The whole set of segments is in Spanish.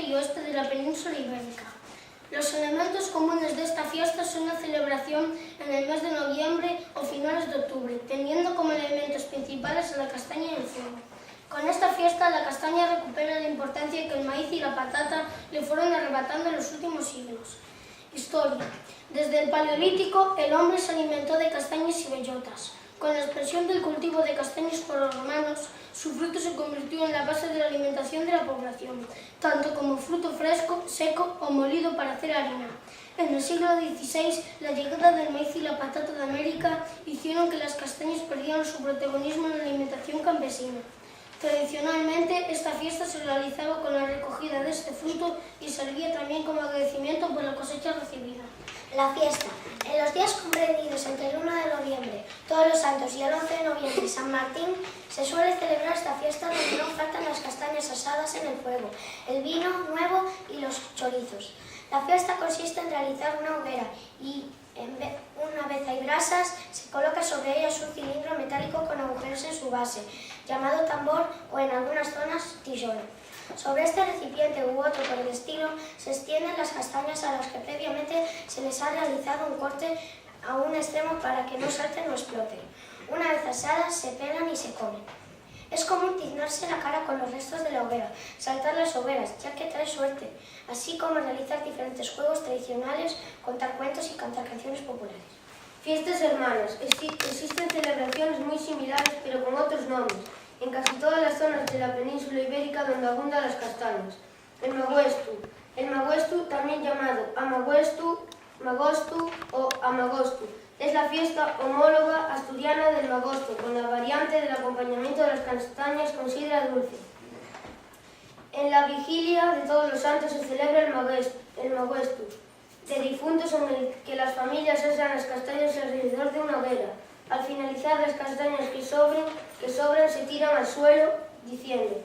y oeste de la península ibérica. Los elementos comunes de esta fiesta son la celebración en el mes de noviembre o finales de octubre, teniendo como elementos principales a la castaña y el fuego. Con esta fiesta, la castaña recupera la importancia que el maíz y la patata le fueron arrebatando en los últimos siglos. Historia. Desde el Paleolítico, el hombre se alimentó de castañas y bellotas. Con la expansión del cultivo de castañas por los romanos, su fruto se convirtió en la base de la alimentación de la población, tanto como fruto fresco, seco o molido para hacer harina. En el siglo XVI, la llegada del maíz y la patata de América hicieron que las castañas perdieran su protagonismo en la alimentación campesina. Tradicionalmente, esta fiesta se realizaba con la recogida de este fruto y servía también como agradecimiento por la cosecha recibida. La fiesta. En los días comprendidos entre el 1 de noviembre, Todos los Santos, y el 11 de noviembre, San Martín, se suele celebrar esta fiesta donde no faltan las castañas asadas en el fuego, el vino nuevo y los chorizos. La fiesta consiste en realizar una hoguera y, una vez hay brasas, se coloca sobre ellas un cilindro metálico con agujeros en su base, llamado tambor o en algunas zonas tillón. Sobre este recipiente u otro por el estilo se extienden las castañas a las que previamente se les ha realizado un corte a un extremo para que no salten o exploten. Una vez asadas se pelan y se comen. Es común tiznarse la cara con los restos de la hoguera, saltar las hogueras, ya que trae suerte, así como realizar diferentes juegos tradicionales, contar cuentos y cantar canciones populares. Fiestas hermanas. Existen celebraciones muy similares pero con otros nombres en casi todas las zonas de la península ibérica donde abundan las castañas. El Maguestu, también llamado Amaguestu, Magostu o Amagostu, es la fiesta homóloga asturiana del magosto, con la variante del acompañamiento de las castañas con sidra dulce. En la vigilia de Todos los Santos se celebra el Maguestu, de difuntos, en el que las familias asan las castañas alrededor de una hoguera. Al finalizar, las castañas que sobran se tiran al suelo, diciendo: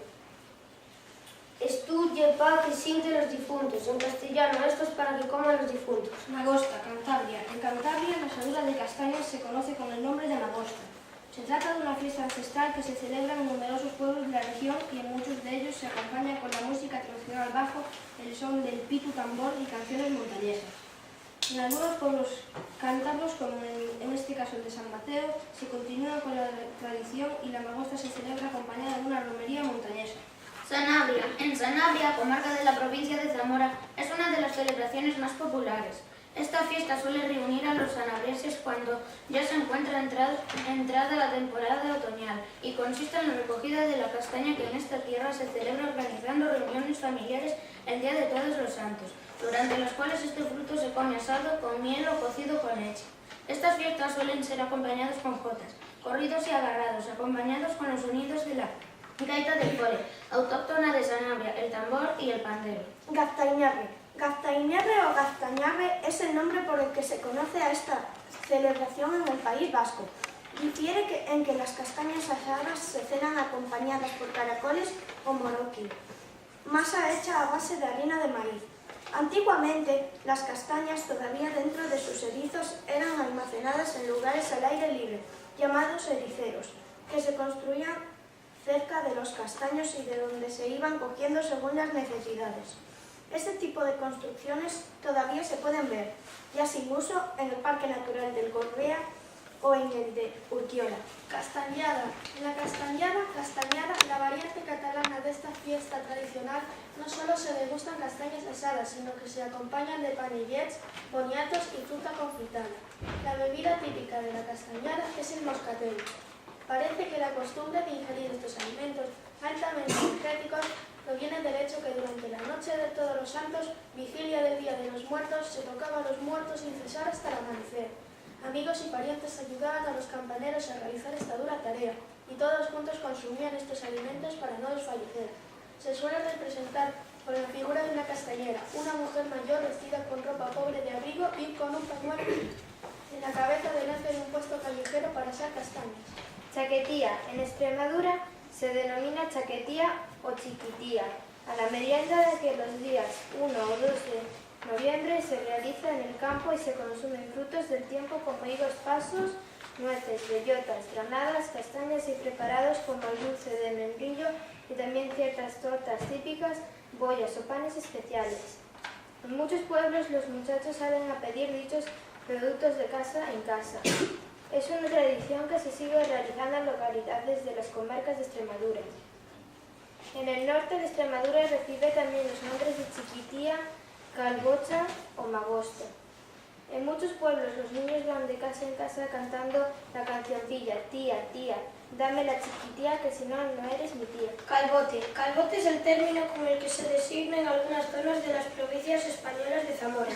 «Estu ye pa que sienten los difuntos». En castellano, esto es para que coman los difuntos. Magosta, Cantabria. En Cantabria, la salida de castañas se conoce con el nombre de Magosta. Se trata de una fiesta ancestral que se celebra en numerosos pueblos de la región y en muchos de ellos se acompaña con la música tradicional bajo, el son del pitu tambor y canciones montañesas. En algunos pueblos cántabros, como en este caso el de San Mateo, se continúa con la tradición y la magosta se celebra acompañada de una romería montañesa. Sanabria. En Sanabria, comarca de la provincia de Zamora, es una de las celebraciones más populares. Esta fiesta suele reunir a los sanabrienses cuando ya se encuentra entrada la temporada otoñal y consiste en la recogida de la castaña que en esta tierra se celebra organizando reuniones familiares el día de Todos los Santos, durante las cuales este fruto se come asado con miel o cocido con leche. Estas fiestas suelen ser acompañadas con jotas, corridos y agarrados, acompañados con los sonidos de la gaita del fole, autóctona de Sanabria, el tambor y el pandero. Gaztañarre. Gaztañarre o Gaztañarre es el nombre por el que se conoce a esta celebración en el País Vasco. Difiere en que las castañas asadas se cenan acompañadas por caracoles o moroqui, masa hecha a base de harina de maíz. Antiguamente, las castañas, todavía dentro de sus erizos, eran almacenadas en lugares al aire libre, llamados ericeros, que se construían cerca de los castaños y de donde se iban cogiendo según las necesidades. Este tipo de construcciones todavía se pueden ver, ya sin uso, en el Parque Natural del Gorbea o en el de Urquiola. Castañada. En la castañada, la variante catalana de esta fiesta tradicional, no solo se degustan castañas asadas, sino que se acompañan de panellets, boniatos y fruta confitada. La bebida típica de la castañada es el moscatel. Parece que la costumbre de ingerir estos alimentos altamente energéticos proviene del hecho que durante la noche de Todos los Santos, vigilia del Día de los Muertos, se tocaba a los muertos sin cesar hasta el amanecer. Amigos y parientes ayudaban a los campaneros a realizar esta dura tarea y todos juntos consumían estos alimentos para no desfallecer. Se suele representar con la figura de una castañera, una mujer mayor vestida con ropa pobre de abrigo y con un pañuelo en la cabeza delante de un puesto callejero para asar castañas. Chaquetía. En Extremadura se denomina chaquetía o chiquitía a la merienda que los días 1 o 2 de noviembre se realiza en el campo y se consumen frutos del tiempo como higos pasos, nueces, bellotas, granadas, castañas y preparados como el dulce de membrillo y también ciertas tortas típicas bollas o panes especiales. En muchos pueblos los muchachos salen a pedir dichos productos de casa en casa. Es una tradición que se sigue realizando en localidades de las comarcas de Extremadura. En el norte de Extremadura recibe también los nombres de chiquitía, calbocha o magosta. En muchos pueblos los niños van de casa en casa cantando la cancioncilla: tía, tía, dame la chiquitía que si no, no eres mi tía. Calbote. Calbote es el término con el que se designa en algunas zonas de las provincias españolas de Zamora,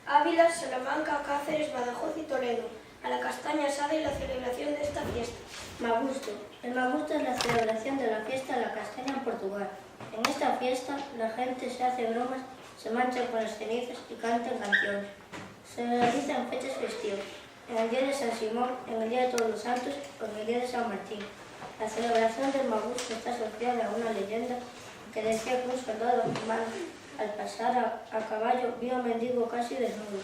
Ávila, Salamanca, Cáceres, Badajoz y Toledo, a la castaña asada y la celebración de esta fiesta. Magusto. El magusto es la celebración de la fiesta de la castaña en Portugal. En esta fiesta la gente se hace bromas, se mancha con las cenizas y cantan canciones. Se realizan fechas festivas, en el día de San Simón, en el día de Todos los Santos o en el día de San Martín. La celebración del magusto está asociada a una leyenda que decía que un soldado romano, al pasar a caballo, vio a un mendigo casi desnudo.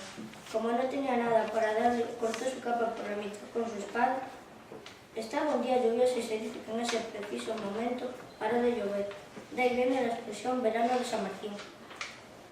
Como no tenía nada para darle, cortó su capa por la mitad con su espada. Estaba un día lluvioso y se dice que en ese preciso momento paró de llover. De ahí viene la expresión verano de San Martín.